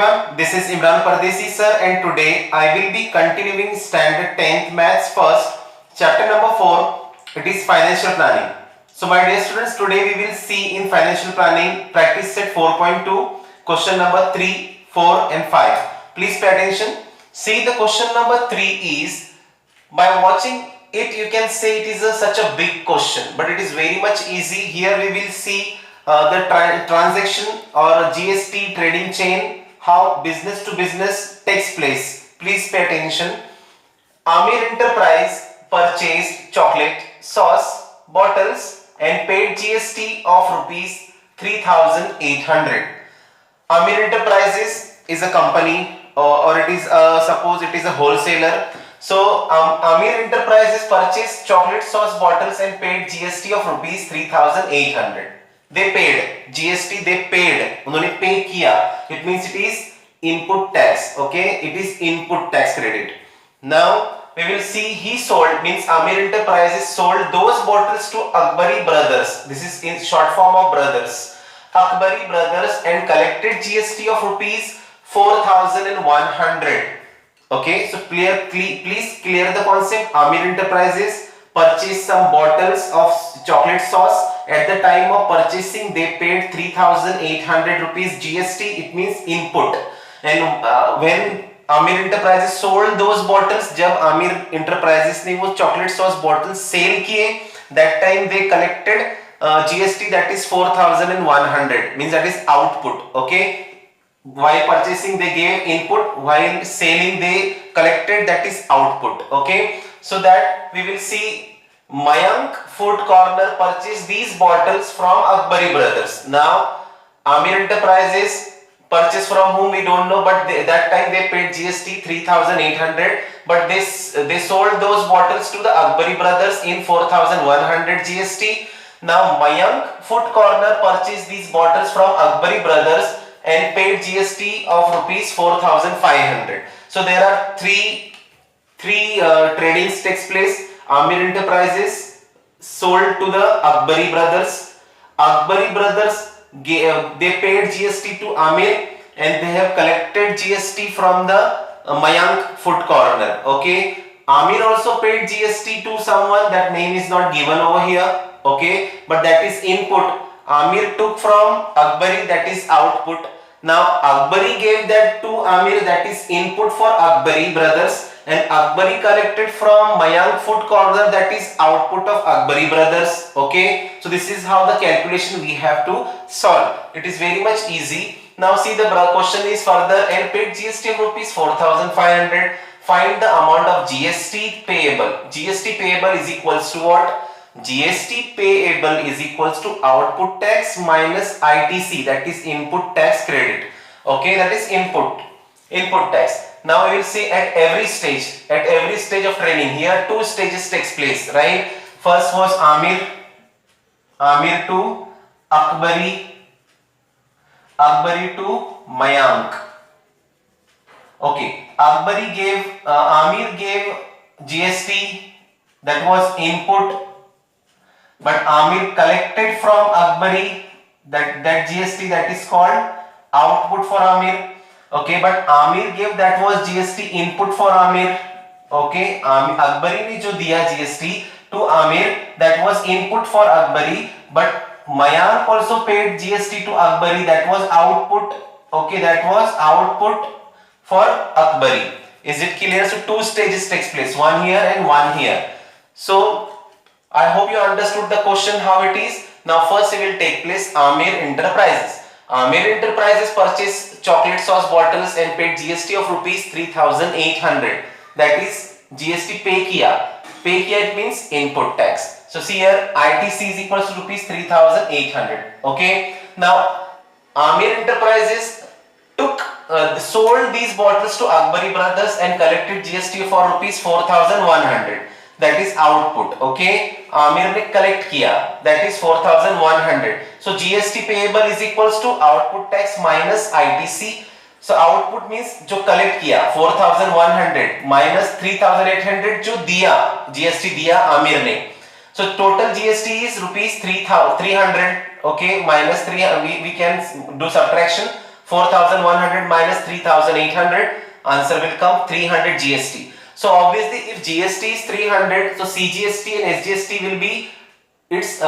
everyone, this is Imran Pardesi sir and today I will be continuing standard 10th maths first chapter number 4, it is financial planning. So my dear students, today we will see in financial planning practice set 4.2 question number 3, 4 and 5. Please pay attention. See, the question number 3 is, by watching it you can say it is such a big question, but it is very much easy. Here we will see the transaction or GST trading chain, how business to business takes place. Please pay attention. Amir Enterprise purchased chocolate, sauce, bottles and paid GST of rupees 3,800. Amir Enterprises is a company or it is suppose it is a wholesaler. So Amir Enterprises purchased chocolate sauce bottles and paid GST of rupees 3,800. They paid GST, they paid, उन्होंने पे किया. It means it is input tax. Okay, it is input tax credit. Now we will see he sold, means Amir Enterprises sold those bottles to Akbari Brothers. This is in short form of brothers. Akbari Brothers and collected GST of rupees 4,100. Okay, so please clear the concept. Amir Enterprises purchased some bottles of chocolate sauce. At the time of purchasing they paid 3,800 rupees GST. It means input. And when Amir Enterprises sold those bottles, जब Amir Enterprises ने वो chocolate sauce bottles sale किए, that time they collected GST, that is 4,100, means that is output. Okay, while purchasing they gave input, while selling they collected, that is output. Okay, so that we will see Mayank Food Corner purchased these bottles from Akbari Brothers. Now Amir Enterprises purchase from whom we don't know, but that time they paid GST 3,800, but they sold those bottles to the Akbari Brothers in 4,100 GST. Now Mayank Food Corner purchased these bottles from Akbari Brothers and paid GST of rupees 4,500. So there are three tradings takes place. Amir Enterprises sold to the Akbari Brothers. Akbari Brothers they paid GST to Amir and they have collected GST from the Mayank Food Corner. Okay, Amir also paid GST to someone, that name is not given over here. Okay, but that is input. Amir took from Akbari, that is output. Now Akbari gave that to Amir, that is input for Akbari Brothers, and Akbari collected from Mayank Food Corner, that is output of Akbari Brothers. Okay, so this is how the calculation we have to solve. It is very much easy. Now see, the question is further, and paid GST of rupees 4,500. Find the amount of GST payable. GST payable is equals to what? GST payable is equals to output tax minus ITC, that is input tax credit. Okay, that is input tax. Now we will see at every stage of training. Here two stages takes place, right? First was Amir to Akbari to Mayank. Okay, Amir gave GST, that was input, but Amir collected from Akbari that GST, that is called output for Amir. Okay, but Amir gave, that was GST input for Amir. Okay, Akbari ने जो दिया GST to Amir, that was input for Akbari, but Mayank also paid GST to Akbari, that was output. Okay, that was output for Akbari. Is it clear? So two stages takes place, one here and one here. So I hope you understood the question how it is. Now first we will take place Amir Enterprises. Amir Enterprises purchased chocolate sauce bottles and paid GST of rupees 3,800. That is GST pay kiya. Pay kiya, it means input tax. So see here, ITC is equals to rupees 3,800. Okay. Now Amir Enterprises sold these bottles to Akbari Brothers and collected GST for rupees 4,100. That is output. Okay, Amir ने collect किया, that is 4,100. So GST payable is equals to output tax minus ITC. So output means जो collect किया 4,100 minus 3,800 जो दिया GST दिया आमिर ने. So total GST is rupees 300. Okay, minus 3, we can do subtraction. 4100 minus 3800, answer will come 300 GST. So obviously if GST is 300, so CGST and SGST will be its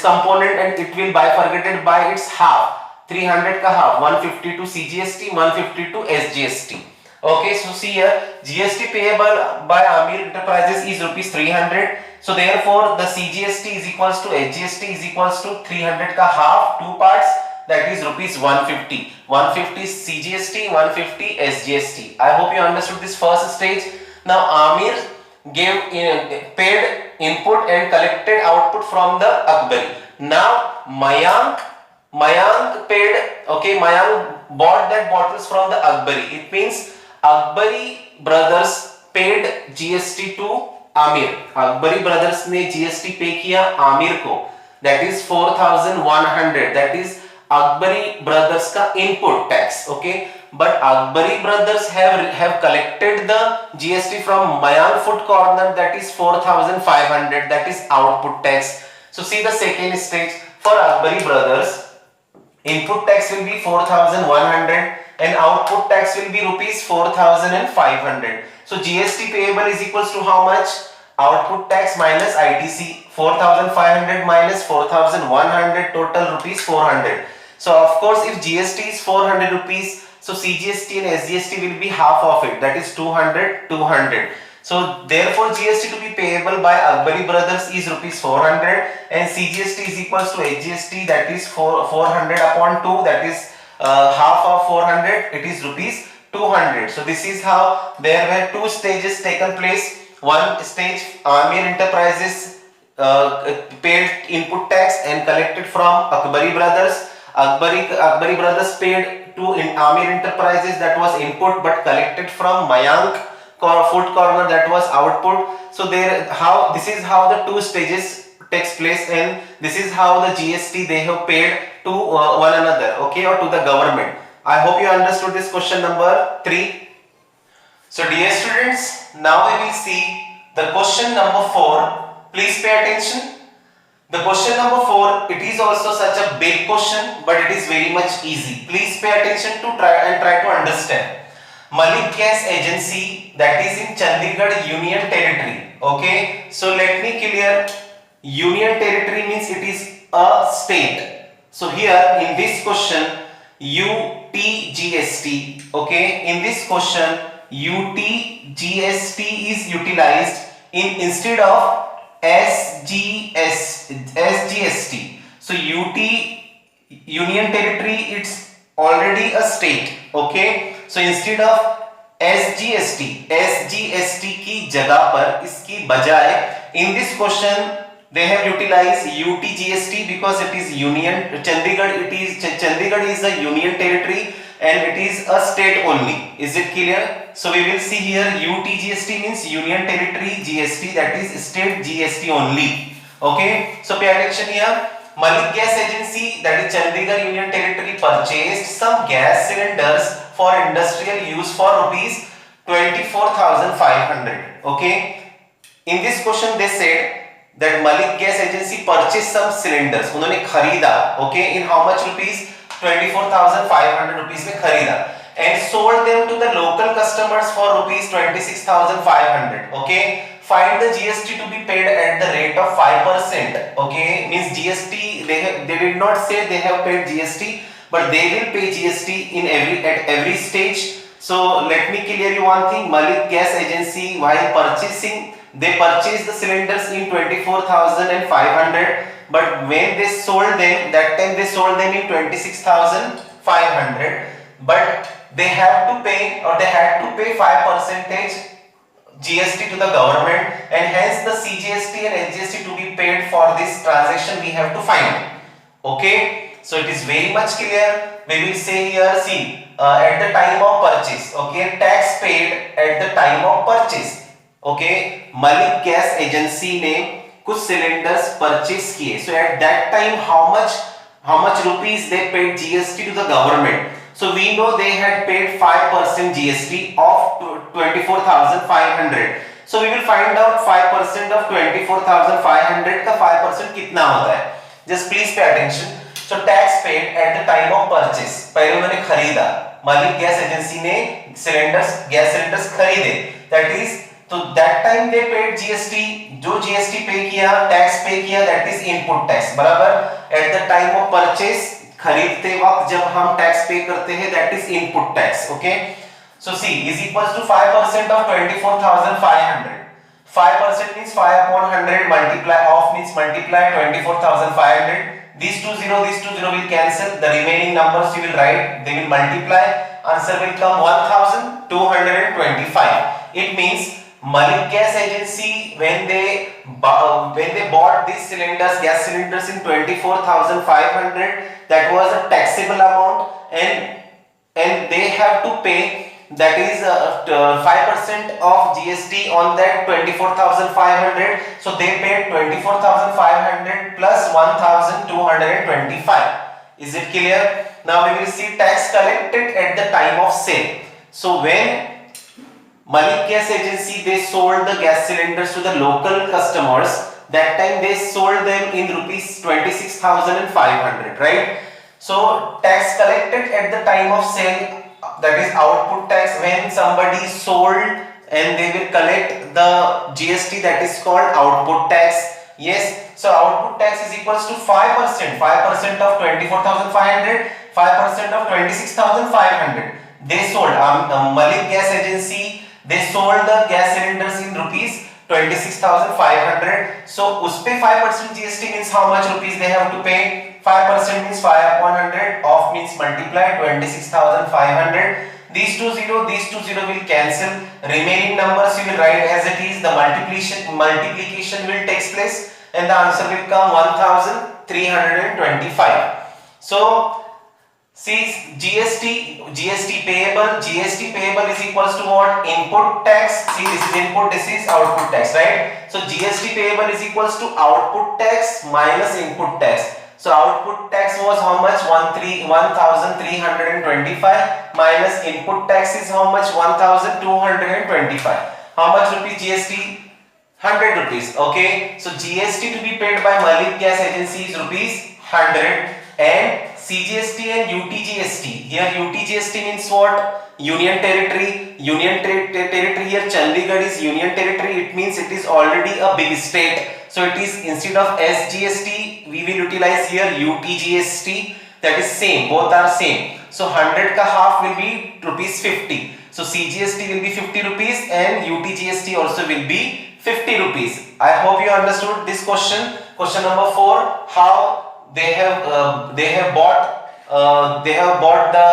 component and it will bifurcated by its half. 300 ka half, 150 to CGST, 150 to SGST. Okay, so see here, GST payable by Amir Enterprises is rupees 300. So therefore the CGST is equals to SGST is equals to 300 ka half, two parts, that is rupees 150. 150 CGST, 150 SGST. I hope you understood this first stage. Now Amir paid input and collected output from the Akbari. Now Mayank paid, okay, Mayank bought that bottles from the Akbari. It means Akbari brothers paid GST to Amir. Akbari brothers ने GST पे किया आमिर को, that is 4100, that is Akbari brothers का input tax. Okay, but Akbari brothers have collected the GST from Mayank Food Corner, that is 4500, that is output tax. So see the second stage. For Akbari brothers, input tax will be 4100 and output tax will be rupees 4500. So GST payable is equals to how much? Output tax minus ITC. 4500 minus 4100, total rupees 400. So of course if GST is 400 rupees, so CGST and SGST will be half of it, that is 200. So therefore GST to be payable by Akbari brothers is rupees 400 and CGST is equals to SGST, that is 400 upon 2, that is half of 400, it is rupees 200. So this is how there were two stages taken place. One stage, Amir Enterprises paid input tax and collected from Akbari brothers. Akbari brothers paid to Amir Enterprises, that was input, but collected from Mayank Food Corner, that was output. So this is how the two stages takes place, and this is how the GST they have paid to one another, okay, or to the government. I hope you understood this question number 3. So dear students, now we will see the question number 4. Please pay attention. The question number 4, it is also such a big question, but it is very much easy. Please pay attention to try to understand. Malik Gas Agency, that is in Chandigarh Union Territory. Okay, so let me clear. Union Territory means it is a state. So here in this question, UTGST. Okay, in this question, UTGST is utilized instead of SGST. So Union Territory, it's already a state. Okay, so instead of SGST की जगह पर इसकी बजाय in this question they have utilized UTGST because it is union. Chandigarh is a union territory and it is a state only. Is it clear? So we will see here UTGST means union territory GST, that is state GST only. Okay, so pay attention here. Malik Gas Agency, that is Chandigarh Union Territory, purchased some gas cylinders for industrial use for rupees 24,500. Okay, in this question they said that Malik Gas Agency purchased some cylinders. उन्होंने खरीदा, okay, in how much rupees? 24,500 rupees में खरीदा and sold them to the local customers for rupees 26,500. Okay, find the GST to be paid at the rate of 5%. Okay, means GST they did not say they have paid GST, but they will pay GST at every stage. So let me clear you one thing. Malik Gas Agency, while purchasing, they purchased the cylinders in 24,500, but when they sold them, that time they sold them in 26,500, but they have to pay, or they had to pay 5% GST to the government, and hence the CGST and SGST to be paid for this transaction we have to find. Okay, so it is very much clear. We will say here, see, at the time of purchase, okay, tax paid at the time of purchase. Okay, Malik Gas Agency ने कुछ cylinders purchase किए. So at that time how much rupees they paid GST to the government? So we know they had paid 5% GST of 24,500. So we will find out 5% of 24,500 का 5% कितना होता है. Just please pay attention. So tax paid at the time of purchase, पहले उन्होंने खरीदा, मालिक gas agency ने gas cylinders खरीदे, that is, तो that time they paid GST, जो GST पे किया, टैक्स पे किया, that is input tax, बराबर. At the time of purchase, खरीदते वक्त जब हम टैक्स पे करते हैं, that is input tax. Okay, so C is equals to 5% of 24,500. 5% means 5 upon 100, multiply off means multiply 24,500. These two zero will cancel. The remaining numbers you will write. They will multiply. Answer will come 1,225. It means Malik Gas Agency, when they bought these cylinders, gas cylinders in 24,500, that was a taxable amount, and they have to pay, that is 5% of GST on that 24,500. So they paid 24,500 plus 1,225. Is it clear? Now we will see tax collected at the time of sale. So when Malik Gas Agency, they sold the gas cylinders to the local customers, that time they sold them in rupees 26,500, right? So tax collected at the time of sale, that is output tax, when somebody sold and they will collect the GST, that is called output tax. Yes, so output tax is equals to 5%, 5% of 24,500, 5% of 26,500. They sold, Malik Gas Agency, they sold the gas cylinders in rupees 26,500. So उसपे 5% GST means how much rupees they have to pay? 5% means 5 upon 100, off means multiply 26,500. These two zero will cancel. Remaining numbers you will write as it is. The multiplication will take place, and the answer will come 1,325. So see, GST payable is equals to what? Input tax. See, this is input, this is output tax, right? So GST payable is equals to output tax minus input tax. So output tax was how much? 1,325 minus input tax is how much? 1,225. How much rupees GST? 100 rupees. Okay. So GST to be paid by Malik Gas Agency is rupees 100, and CGST and UTGST. Here UTGST means what? Union territory. Union territory here Chandigarh is union territory. It means it is already a big state. So it is, instead of SGST we will utilize here UTGST. That is same. Both are same. So 100 ka half will be rupees 50. So CGST will be 50 rupees and UTGST also will be 50 rupees. I hope you understood this question. Question number 4. How they have bought the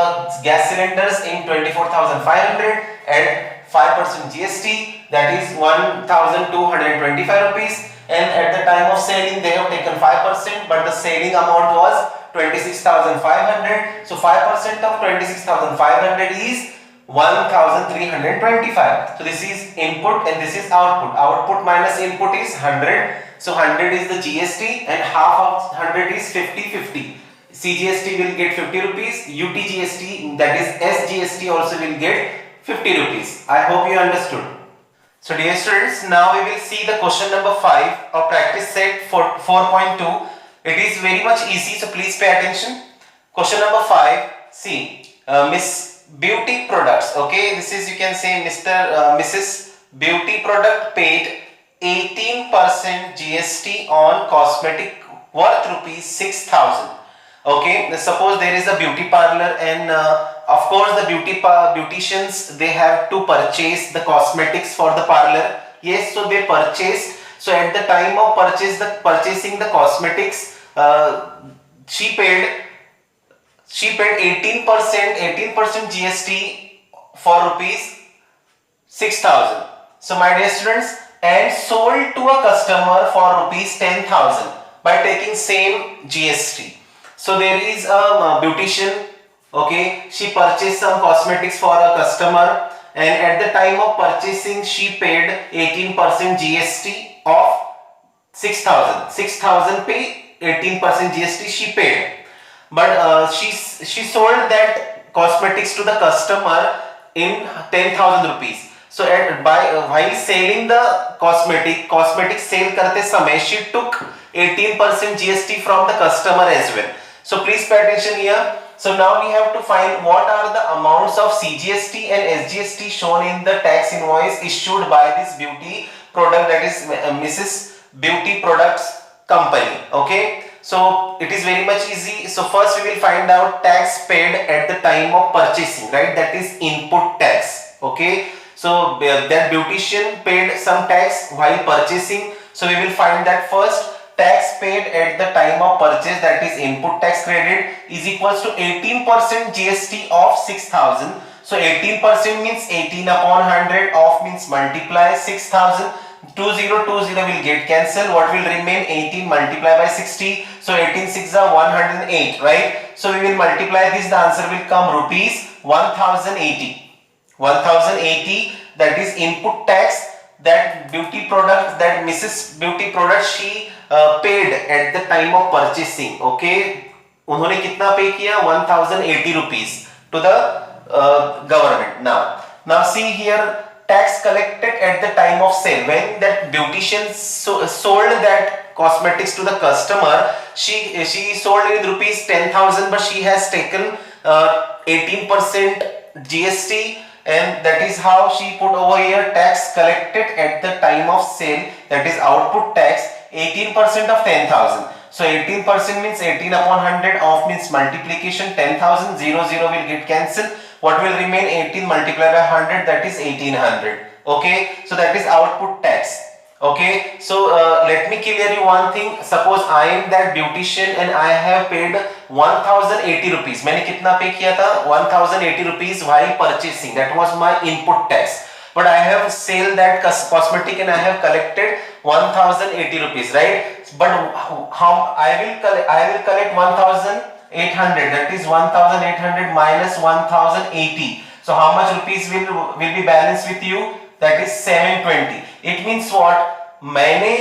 gas cylinders in 24,500 at 5% GST, that is 1,225 rupees, and at the time of selling they have taken 5%, but the selling amount was 26,500. So 5% of 26,500 is 1,325. So this is input and this is output. Output minus input is 100. So 100 is the GST and half of 100 is 50-50. CGST will get 50 rupees. UTGST, that is SGST, also will get 50 rupees. I hope you understood. So dear students, now we will see the question number 5 of practice set for 4.2. It is very much easy, so please pay attention. Question number 5. See, Miss Beauty Products. Okay, this is, you can say, Mrs. Beauty Product paid 18% GST on cosmetic worth rupees 6,000. Okay, suppose there is a beauty parlor, and of course the beauticians, they have to purchase the cosmetics for the parlor. Yes, so they purchased. So at the time of purchasing the cosmetics, she paid 18% GST for rupees 6,000. So my dear students, and sold to a customer for rupees 10,000 by taking same GST. So there is a beautician, okay, she purchased some cosmetics for a customer, and at the time of purchasing she paid 18% GST of 6,000. 6,000 pay 18% GST she paid. But she sold that cosmetics to the customer in 10,000 rupees. So while selling the cosmetic sale karte samay, she took 18% GST from the customer as well. So please pay attention here. So now we have to find what are the amounts of CGST and SGST shown in the tax invoice issued by this beauty product, that is Mrs. Beauty Products Company. Okay, so it is very much easy. So first we will find out tax paid at the time of purchasing, right? That is input tax. Okay, so that beautician paid some tax while purchasing. So we will find that first. Tax paid at the time of purchase, that is input tax credit, is equals to 18% GST of 6,000. So 18% means 18 upon 100, of means multiply 6,000. 2020 will get cancelled. What will remain? 18 multiplied by 60. So 18 6 are 108, right? So we will multiply this. The answer will come rupees 1080. 1080, that is input tax that beauty product, that Mrs. Beauty Product she paid at the time of purchasing. Okay, उन्होंने कितना पे किया? 1080 rupees to the government. Now see here, tax collected at the time of sale. When that beautician sold that cosmetics to the customer, she sold with rupees 10,000, but she has taken 18% GST, and that is how she put over here tax collected at the time of sale, that is output tax, 18% of 10,000. So 18% means 18 upon 100, of means multiplication 10,000, 0 will get cancelled. What will remain? 18 multiplied by 100, that is 1800. Okay, so that is output tax. Okay, so let me clear you one thing. Suppose I am that beautician and I have paid 1080 rupees. मैंने कितना पे किया था? 1080 rupees while purchasing. That was my input tax. But I have sold that cosmetic and I have collected 1080 rupees, right? But how I will collect 1800. That is 1800 minus 1080. So how much rupees will be balanced with you? That is 720. It means what? मैंने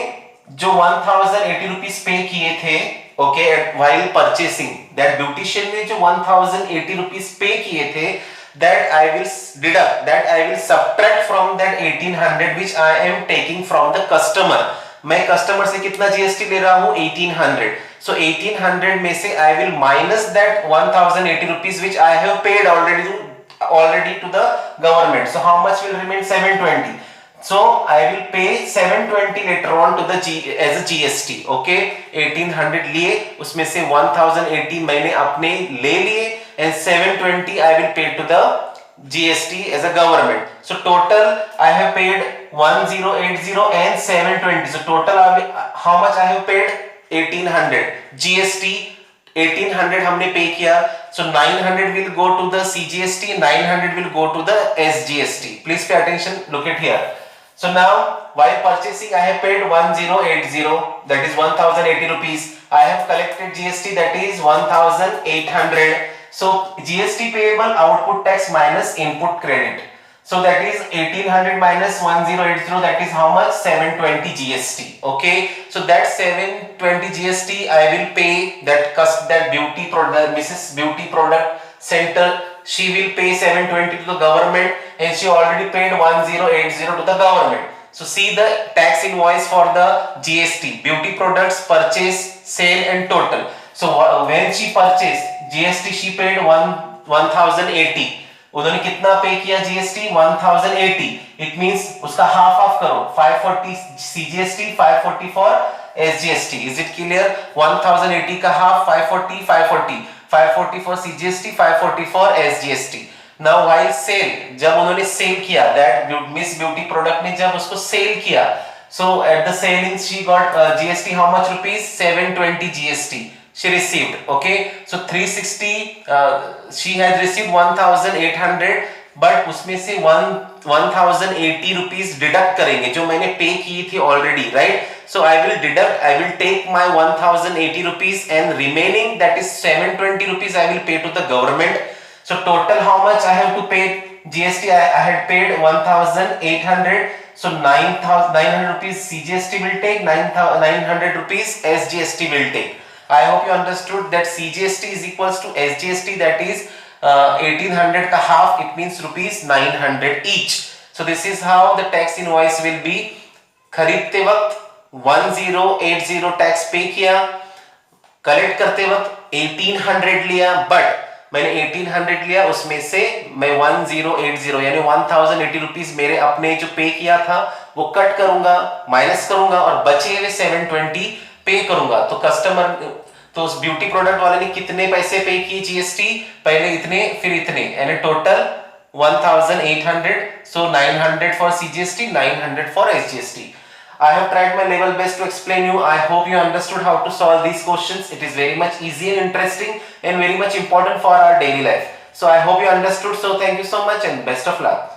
जो 1080 rupees पे किए थे, okay, while purchasing, that beautician ने जो 1080 rupees पे किए थे, that I will deduct, that I will subtract from that 1800 which I am taking from the customer. मैं customer से कितना GST ले रहा हूँ? 1800. So 1800 में से I will minus that 1080 rupees which I have paid already to the government. So how much will remain? 720. So I will pay 720 later on to the as a GST. Okay, 1800 लिए, उसमें से 1080 मैंने अपने ले लिए, and 720 I will pay to the GST as a government. So total I have paid 1080 and 720. So total how much I have paid? 1800. GST 1800 हमने पे किया. So 900 will go to the CGST, 900 will go to the SGST. Please pay attention. Look at here. So now while purchasing I have paid 1080, that is 1080 rupees. I have collected GST, that is 1800. So GST payable, output tax minus input credit. So that is 1800 minus 1080, that is how much? 720 GST. Okay, so that 720 GST I will pay that beauty product, Mrs. Beauty Product Center, she will pay 720 to the government, and she already paid 1080 to the government. So see the tax invoice for the GST, beauty products purchase, sale and total. So when she purchased, GST she paid 1080. उन्होंने कितना पे किया GST? 1080. It means उसका half करो, 540 CGST, 540 for SGST. Is it clear? 1080 का half 540, 540 for CGST, 540 for SGST. Now while sale, जब उन्होंने cell किया, that Miss Beauty Product ने जब उसको सेल किया, so at the selling she got GST how much rupees? 720 GST. She received. Okay, so 360 she has received 1800, but उसमें से 1080 rupees deduct करेंगे जो मैंने पे की थी already, right? So I will take my 1080 rupees and remaining, that is 720 rupees I will pay to the government. So total how much I have to pay GST? I had paid 1800. So 900 rupees CGST will take, 900 rupees SGST will take. I hope you understood that CGST is equals to SGST, that is 1800 ka half, it means rupees 900 each. So this is how the tax invoice will be. खरीदते वक्त 1080 tax पे किया, collect करते वक्त 1800 लिया, but मैंने 1800 लिया, उसमें से मैं 1080 यानी 1080 रुपीज मेरे अपने जो पे किया था वो कट करूंगा, माइनस करूंगा और बचे हुए 720 पे करूंगा। तो कस्टमर, तो उस ब्यूटी प्रोडक्ट वाले ने कितने पैसे पे किए जीएसटी, पहले इतने फिर इतने, यानी total 1800, so 900 for CGST, 900 for SGST. I have tried my level best to explain you. I hope you understood how to solve these questions. It is very much easy and interesting and very much important for our daily life. So I hope you understood. So thank you so much and best of luck.